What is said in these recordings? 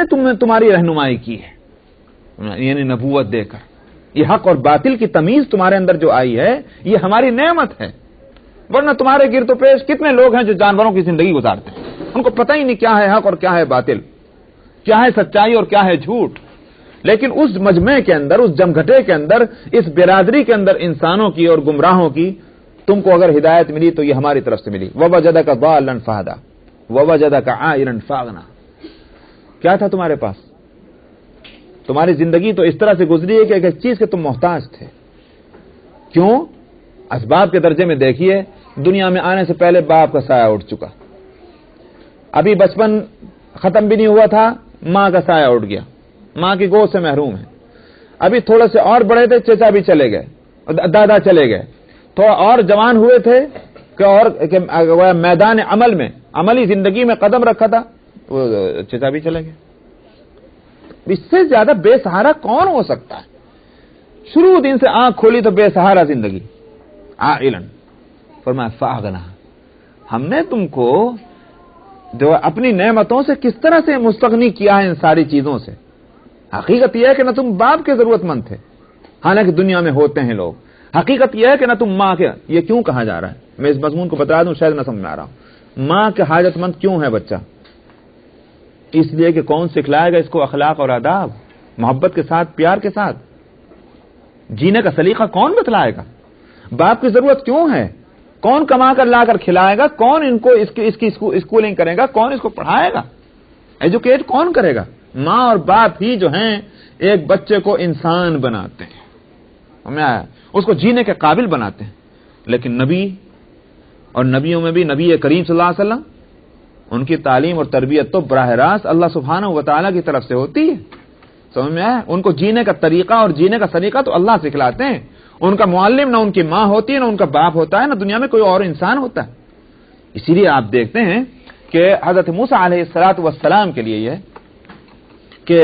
تمہاری رہنمائی کی ہے، یعنی نبوت دے کر، یہ حق اور باطل کی تمیز تمہارے اندر جو آئی ہے یہ ہماری نعمت ہے، ورنہ تمہارے گرد و پیش کتنے لوگ ہیں جو جانوروں کی زندگی گزارتے ہیں، ان کو پتہ ہی نہیں کیا ہے حق اور کیا ہے باطل، کیا ہے سچائی اور کیا ہے جھوٹ۔ لیکن اس مجمع کے اندر، اس جمگھٹے کے اندر، اس برادری کے اندر انسانوں کی اور گمراہوں کی تم کو اگر ہدایت ملی تو یہ ہماری طرف سے ملی۔ وَوَجَدَكَ ضَالًّا فَهَدَى وَوَجَدَكَ عَائِلًا فَأَغْنَى، کیا تھا تمہارے پاس؟ تمہاری زندگی تو اس طرح سے گزری ہے کہ ایک چیز کے تم محتاج تھے۔ کیوں؟ اسباب کے درجے میں دیکھیے، دنیا میں آنے سے پہلے باپ کا سایہ اٹھ چکا، ابھی بچپن ختم بھی نہیں ہوا تھا، ماں کا سایہ اٹھ گیا، ماں کی گود سے محروم ہے، ابھی تھوڑے سے اور بڑے تھے، چچا بھی چلے گئے، دادا چلے گئے، تھوڑا اور جوان ہوئے تھے کہ میدان عمل میں، عملی زندگی میں قدم رکھا تھا، وہ چچا بھی چلے گئے۔ اس سے زیادہ بے سہارا کون ہو سکتا ہے؟ شروع دن سے آنکھ کھولی تو بے سہارا زندگی۔ عائلن فرمایا فاغنا، ہم نے تم کو جو اپنی نعمتوں سے کس طرح سے مستغنی کیا ہے ان ساری چیزوں سے۔ حقیقت یہ ہے کہ نہ تم باپ کے ضرورت مند تھے، حالانکہ دنیا میں ہوتے ہیں لوگ۔ حقیقت یہ ہے کہ نہ تم ماں کے، یہ کیوں کہا جا رہا ہے میں اس مضمون کو بتا دوں، شاید نہ سمجھ میں آ رہا ہوں۔ ماں کے حاجت مند کیوں ہے بچہ؟ اس لیے کہ کون سکھلائے گا اس کو اخلاق اور آداب، محبت کے ساتھ، پیار کے ساتھ جینے کا سلیقہ کون بتلائے گا؟ باپ کی ضرورت کیوں ہے؟ کون کما کر لا کر کھلائے گا؟ کون ان کو اس کی اسکولنگ کرے گا؟ کون اس کو پڑھائے گا؟ ایجوکیٹ کون کرے گا؟ ماں اور باپ ہی جو ہیں ایک بچے کو انسان بناتے ہیں، ہمیں آیا اس کو جینے کے قابل بناتے ہیں۔ لیکن نبی اور نبیوں میں بھی نبی کریم صلی اللہ علیہ وسلم، ان کی تعلیم اور تربیت تو براہ راست اللہ سبحانہ و تعالیٰ کی طرف سے ہوتی ہے، سمجھ میں آیا؟ ان کو جینے کا طریقہ اور جینے کا سلیقہ تو اللہ سکھلاتے ہیں۔ ان کا معلم نہ ان کی ماں ہوتی ہے، نہ ان کا باپ ہوتا ہے، نہ دنیا میں کوئی اور انسان ہوتا ہے۔ اسی لیے آپ دیکھتے ہیں کہ حضرت موسیٰ علیہ السلام کے لیے یہ کہ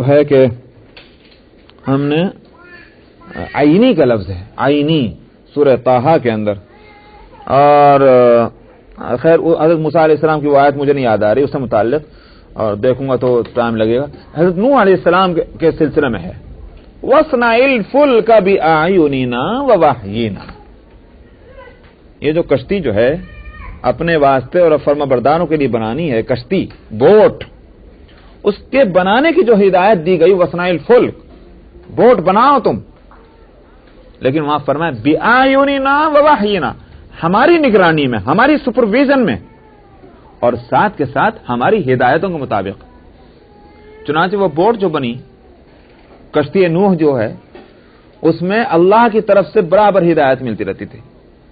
ہے کہ ہم نے عینی کا لفظ ہے، عینی سورہ طٰہٰ کے اندر، اور خیر حضرت موسیٰ علیہ السلام کی وہ آیت مجھے نہیں یاد آ رہی اس سے متعلق، اور دیکھوں گا تو ٹائم لگے گا۔ حضرت نوح علیہ السلام کے سلسلے میں ہے وَاصْنَعِ الْفُلْكَ بِأَعْيُنِنَا وَوَحْيِنَا، یہ جو کشتی جو ہے اپنے واسطے اور فرما برداروں کے لیے بنانی ہے، کشتی، بوٹ، اس کے بنانے کی جو ہدایت دی گئی، وَاصْنَعِ الْفُلْكَ، بوٹ بناؤ تم، لیکن وہاں فرمایا بِأَعْيُنِنَا وَوَحْيِنَا، ہماری نگرانی میں، ہماری سپرویژن میں، اور ساتھ کے ساتھ ہماری ہدایتوں کے مطابق۔ چنانچہ وہ بوٹ جو بنی، کشتی نوح جو ہے، اس میں اللہ کی طرف سے برابر ہدایت ملتی رہتی تھی،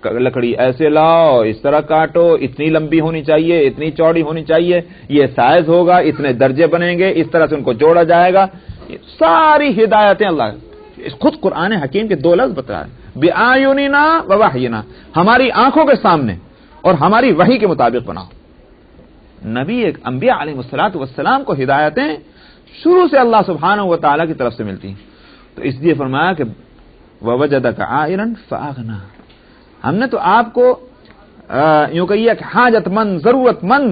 لکڑی ایسے لاؤ، اس طرح کاٹو، اتنی لمبی ہونی چاہیے، اتنی چوڑی ہونی چاہیے، یہ سائز ہوگا، اتنے درجے بنیں گے، اس طرح سے ان کو جوڑا جائے گا، یہ ساری ہدایتیں اللہ خود قرآن حکیم کے دو لفظ بتائے، بِأَعْيُنِنَا وَوَحْيِنَا، ہماری آنکھوں کے سامنے اور ہماری وحی کے مطابق بناؤ۔ نبی انبیاء علیہ السلام کو ہدایتیں شروع سے اللہ سبحانہ و تعالیٰ کی طرف سے ملتی ہیں، تو اس لیے فرمایا کہ وَوَجَدَكَ عَائِلًا فَأَغْنَى، ہم نے تو آپ کو یوں کہیے کہ حاجت مند، ضرورت مند،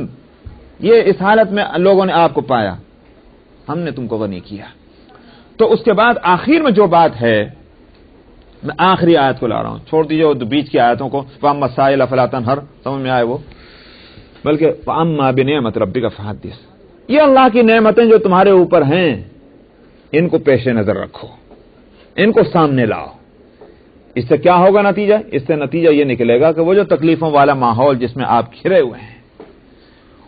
یہ اس حالت میں لوگوں نے آپ کو پایا، ہم نے تم کو غنی کیا۔ تو اس کے بعد آخر میں جو بات ہے، میں آخری آیت کو لا رہا ہوں، چھوڑ دیجیے وہ بیچ کی آیتوں کو، فَأَمَّا السَّائِلَ فَلَا تَنْهَرْ، سمجھ میں آئے وہ، بلکہ فَأَمَّا بِنِعْمَةِ رَبِّكَ فَحَدِّثْ، یہ اللہ کی نعمتیں جو تمہارے اوپر ہیں، ان کو پیش نظر رکھو، ان کو سامنے لاؤ۔ اس سے کیا ہوگا نتیجہ؟ اس سے نتیجہ یہ نکلے گا کہ وہ جو تکلیفوں والا ماحول جس میں آپ گھرے ہوئے ہیں،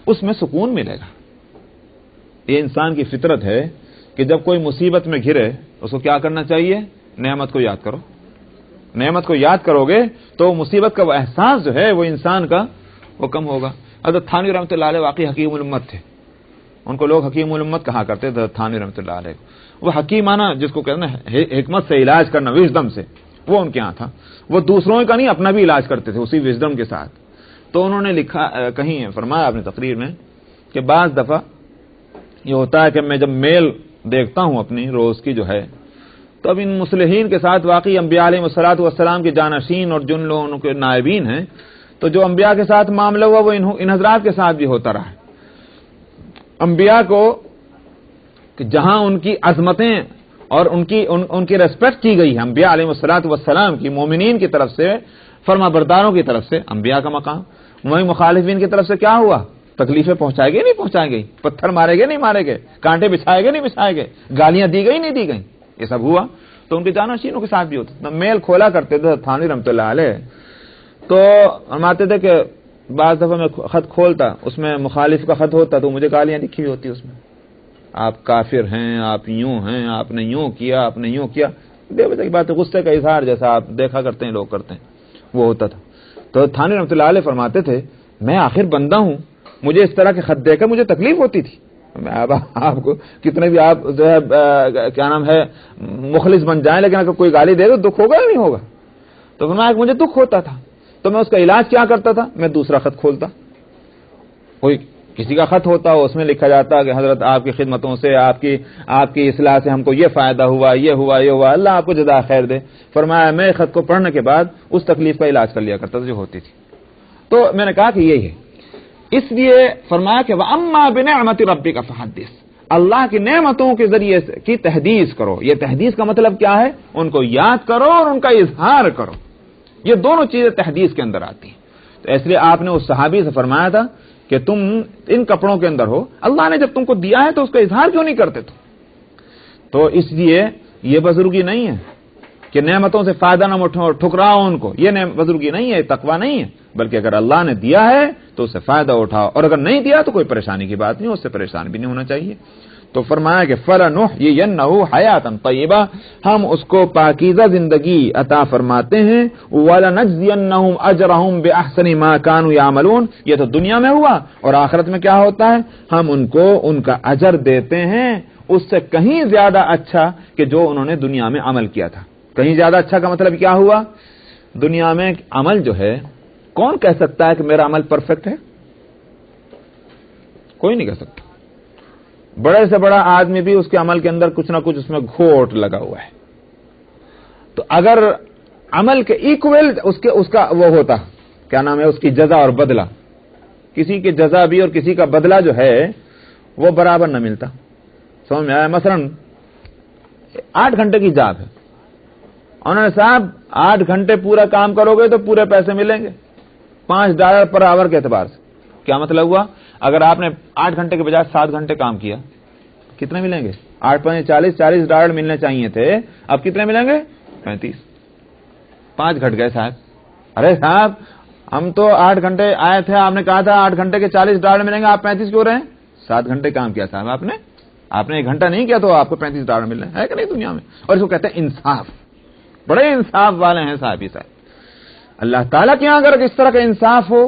اس میں سکون ملے گا۔ یہ انسان کی فطرت ہے کہ جب کوئی مصیبت میں گھرے اس کو کیا کرنا چاہیے؟ نعمت کو یاد کرو، نعمت کو یاد کرو گے تو مصیبت کا وہ احساس جو ہے وہ انسان کا وہ کم ہوگا۔ حضرت تھانوی رحمۃ اللہ علیہ واقعی حکیم الامت تھے، ان کو لوگ حکیم الامت کہا کرتے تھے، تھانوی رحمۃ اللہ علیہ، وہ حکیمانہ جس کو کہتے ہیں حکمت سے علاج کرنا، وژڈم سے، وہ ان کے ہاں تھا، وہ دوسروں کا نہیں اپنا بھی علاج کرتے تھے اسی وژڈم کے ساتھ۔ تو انہوں نے لکھا، کہیں فرمایا اپنی تقریر میں کہ بعض دفعہ یہ ہوتا ہے کہ میں جب میل دیکھتا ہوں اپنی روز کی جو ہے، تو اب ان مصلحین کے ساتھ واقعی انبیاء علیہ الصلوۃ والسلام کے جانشین اور جن لوگوں کے نائبین ہیں، تو جو انبیاء کے ساتھ معاملہ ہوا وہ ان حضرات کے ساتھ بھی ہوتا رہا ہے۔ انبیاء کو کہ جہاں ان کی عظمتیں اور ان کی ریسپیکٹ کی گئی ہے انبیاء علیہ الصلوۃ والسلام کی، مومنین کی طرف سے، فرما برداروں کی طرف سے انبیاء کا مقام، وہیں مخالفین کی طرف سے کیا ہوا؟ تکلیفیں پہنچائے گئی نہیں پہنچائے گئی، پتھر مارے گئے نہیں مارے گئے، کانٹے بچھائے گئے نہیں بچھائے گئے، گالیاں دی گئی نہیں دی گئی، یہ سب ہوا۔ تو ان کے جانشینوں کے ساتھ بھی ہوتا تھا۔ میل کھولا کرتے تھے تھانوی رحمۃ اللہ علیہ، تو فرماتے تھے کہ بعض دفعہ میں خط کھولتا، اس میں مخالف کا خط ہوتا تو مجھے گالیاں لکھی ہوتی اس میں، آپ کافر ہیں، آپ یوں ہیں، آپ نے یوں کیا، آپ نے یوں کیا، بے وجہ کی بات ہے، غصے کا اظہار جیسا آپ دیکھا کرتے ہیں لوگ کرتے ہیں وہ ہوتا تھا۔ تو تھانوی رحمۃ اللہ علیہ فرماتے تھے میں آخر بندہ ہوں، مجھے اس طرح کے خط دے کر مجھے تکلیف ہوتی تھی، آپ کو کتنے بھی آپ جو ہے کیا نام ہے مخلص بن جائیں، لیکن اگر کوئی گالی دے تو دکھ ہوگا یا نہیں ہوگا؟ تو فرمایا کہ مجھے دکھ ہوتا تھا، تو میں اس کا علاج کیا کرتا تھا، میں دوسرا خط کھولتا، کوئی کسی کا خط ہوتا اس میں لکھا جاتا کہ حضرت آپ کی خدمتوں سے، آپ کی اصلاح سے ہم کو یہ فائدہ ہوا، یہ ہوا، یہ ہوا، اللہ آپ کو جزا خیر دے۔ فرمایا میں خط کو پڑھنے کے بعد اس تکلیف کا علاج کر لیا کرتا تھا جو ہوتی تھی۔ تو میں نے کہا کہ یہی ہے، اس لیے فرمایا کہ وَأَمَّا بِنِعْمَةِ رَبِّكَ فَحَدِّثْ، اللہ کی نعمتوں کے ذریعے کی تحدیث کرو۔ یہ تحدیث کا مطلب کیا ہے؟ ان کو یاد کرو اور ان کا اظہار کرو، یہ دونوں چیزیں تحدیث کے اندر آتی ہیں۔ تو اس لیے آپ نے اس صحابی سے فرمایا تھا کہ تم ان کپڑوں کے اندر ہو، اللہ نے جب تم کو دیا ہے تو اس کا اظہار کیوں نہیں کرتے تو اس لیے یہ بزرگی نہیں ہے کہ نعمتوں سے فائدہ نہ اٹھاؤ، ٹھکراؤ ان کو، یہ بزرگی نہیں ہے، تقویٰ نہیں ہے، بلکہ اگر اللہ نے دیا ہے تو اس سے فائدہ اٹھاؤ، اور اگر نہیں دیا تو کوئی پریشانی کی بات نہیں، اس سے پریشان بھی نہیں ہونا چاہیے۔ تو فرمایا کہ فَلَنُحْيِيَنَّهُ حَيَاةً طَيِّبَةً، ہم اس کو پاکیزہ زندگی عطا فرماتے ہیں، وَلَنَجْزِيَنَّهُمْ أَجْرَهُمْ بِأَحْسَنِ مَا كَانُوا يَعْمَلُونَ، یہ تو دنیا میں ہوا، اور آخرت میں کیا ہوتا ہے؟ ہم ان کو ان کا اجر دیتے ہیں اس سے کہیں زیادہ اچھا کہ جو انہوں نے دنیا میں عمل کیا تھا۔ کہیں زیادہ اچھا کا مطلب کیا ہوا؟ دنیا میں عمل جو ہے، کون کہہ سکتا ہے کہ میرا عمل پرفیکٹ ہے؟ کوئی نہیں کہہ سکتا، بڑے سے بڑا آدمی بھی اس کے عمل کے اندر کچھ نہ کچھ اس میں گھوٹ لگا ہوا ہے۔ تو اگر عمل کے ایکول اس کا وہ ہوتا، کیا نام ہے، اس کی جزا اور بدلہ، کسی کی جزا بھی اور کسی کا بدلہ جو ہے وہ برابر نہ ملتا، سمجھ میں آیا؟ مثلا 8 گھنٹے کی جاب ہے، انہوں نے صاحب 8 گھنٹے پورا کام کرو گے تو پورے پیسے ملیں گے $5 پر آور کے اعتبار سے۔ کیا مطلب ہوا؟ اگر آپ نے 8 گھنٹے کے بجائے 7 گھنٹے کام کیا، کتنے ملیں گے؟ 8 × 5 = $40 ملنے چاہیے تھے، اب کتنے ملیں گے؟ 35۔ 5 گھٹ گئے صاحب۔ ارے صاحب ہم تو 8 گھنٹے آئے تھے، آپ نے کہا تھا 8 گھنٹے کے $40 ملیں گے، آپ 35 کیوں رہے ہیں؟ 7 گھنٹے کام کیا صاحب آپ نے 1 گھنٹہ نہیں کیا تو آپ کو $35 مل رہے ہیں، ہے کہ نہیں دنیا میں؟ اور اس کو کہتے ہیں انصاف، بڑے انصاف والے ہیں صاحب ہی صاحب۔ اللہ تعالیٰ کے یہاں اگر اس طرح کا انصاف ہو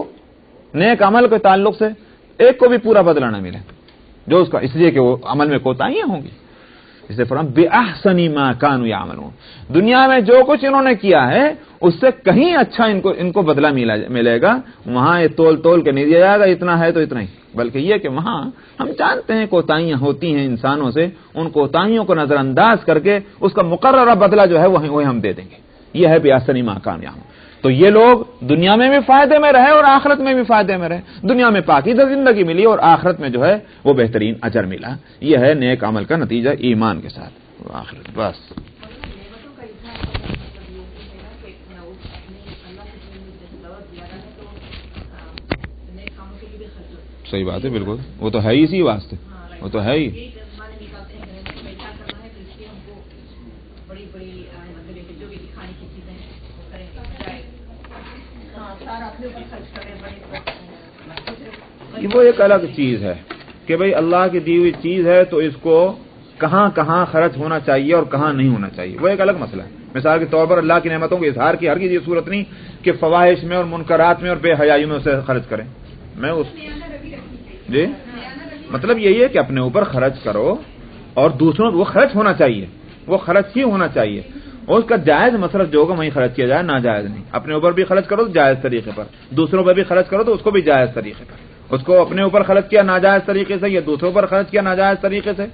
نیک عمل کے تعلق سے، ایک کو بھی پورا بدلہ نہ ملے جو اس کا، اس لیے کہ وہ عمل میں کوتاہیاں ہوں گی۔ اس لیے فرمایا بِأَحْسَنِ مَا كَانُوا يَعْمَلُونَ، دنیا میں جو کچھ انہوں نے کیا ہے اس سے کہیں اچھا ان کو بدلہ ملے گا۔ وہاں یہ تول کے نہیں دیا جائے گا اتنا ہے تو اتنا ہی، بلکہ یہ کہ وہاں ہم جانتے ہیں کوتاہیاں ہوتی ہیں انسانوں سے، ان کوتاہیوں کو نظر انداز کر کے اس کا مقررہ بدلہ جو ہے وہی ہم دے دیں گے۔ یہ ہے بِأَحْسَنِ مَا كَانُوا يَعْمَلُونَ۔ تو یہ لوگ دنیا میں بھی فائدے میں رہے اور آخرت میں بھی فائدے میں رہے، دنیا میں پاکیزہ زندگی ملی اور آخرت میں جو ہے وہ بہترین اجر ملا۔ یہ ہے نیک عمل کا نتیجہ ایمان کے ساتھ آخرت۔ بس صحیح بات ہے، بالکل، وہ تو ہے ہی اسی واسطے، وہ تو ہے ہی۔ وہ ایک الگ چیز ہے کہ بھئی اللہ کی دی ہوئی چیز ہے تو اس کو کہاں کہاں خرچ ہونا چاہیے اور کہاں نہیں ہونا چاہیے، وہ ایک الگ مسئلہ ہے۔ مثال کے طور پر اللہ کی نعمتوں کے اظہار کی ہرگز یہ صورت نہیں کہ فواحش میں اور منکرات میں اور بے حیائی میں اسے خرچ کریں۔ جی مطلب یہی ہے کہ اپنے اوپر خرچ کرو اور دوسروں وہ خرچ ہونا چاہیے، وہ خرچ ہی ہونا چاہیے، اور اس کا جائز مصرف جو ہوگا وہیں خرچ کیا جائے، ناجائز نہیں۔ اپنے اوپر بھی خرچ کرو تو جائز طریقے پر، دوسروں پر بھی خرچ کرو تو اس کو بھی جائز طریقے پر۔ اس کو اپنے اوپر خرچ کیا ناجائز طریقے سے یا دوسروں پر خرچ کیا ناجائز طریقے سے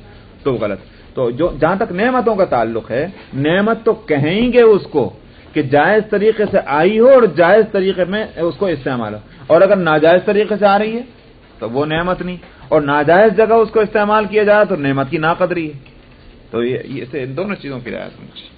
تو غلط۔ تو جو جہاں تک نعمتوں کا تعلق ہے، نعمت تو کہیں گے اس کو کہ جائز طریقے سے آئی ہو اور جائز طریقے میں اس کو استعمال ہو، اور اگر ناجائز طریقے سے آ رہی ہے تو وہ نعمت نہیں، اور ناجائز جگہ اس کو استعمال کیا جائے تو نعمت کی ناقدری ہے. تو یہ ان دونوں چیزوں کی رعایت ہونی چاہیے.